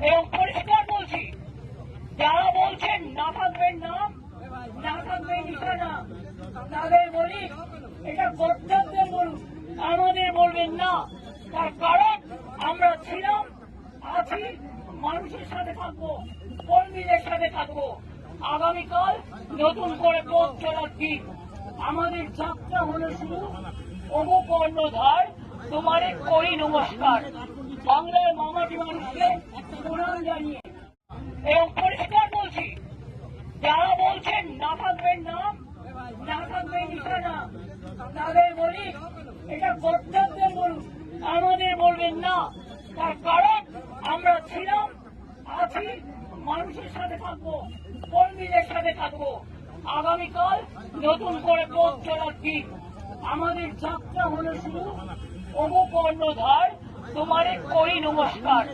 এবং পরিষ্কার বলছি, যারা বলছেন না থাকবেন নাম, না থাকবে নিশানা, তাদের বলি এটা কর্তব্যের বলুন, আমাদের বলবেন না। তার কারণ আমরা ছিলাম, আছি, মানুষের সাথে থাকবো, কর্মীদের সাথে থাকবো। আগামীকাল নতুন করে পথ চলার দিন। আমাদের যাত্রা হলো শুরু, ওগো কর্ণধার তোমারে করি নমস্কার। বাংলার মামাটি মানুষকে প্রণাম জানিয়ে এবং পরিষ্কার বলছি, যারা বলছেন না থাকবেন নাম, না থাকবে নিশানা, তাদের বলি এটা কর্তব্যের বলুন, আমাদের বলবেন না। তার কারণ আমরা ছিলাম, আছি, মানুষের সাথে থাকবো, কর্মীদের সাথে থাকবো। আগামীকাল নতুন করে পথ চলার দিন। আমাদের যাত্রা হলো শুরু, ওগো কর্ণধার তোমারে করি নমস্কার।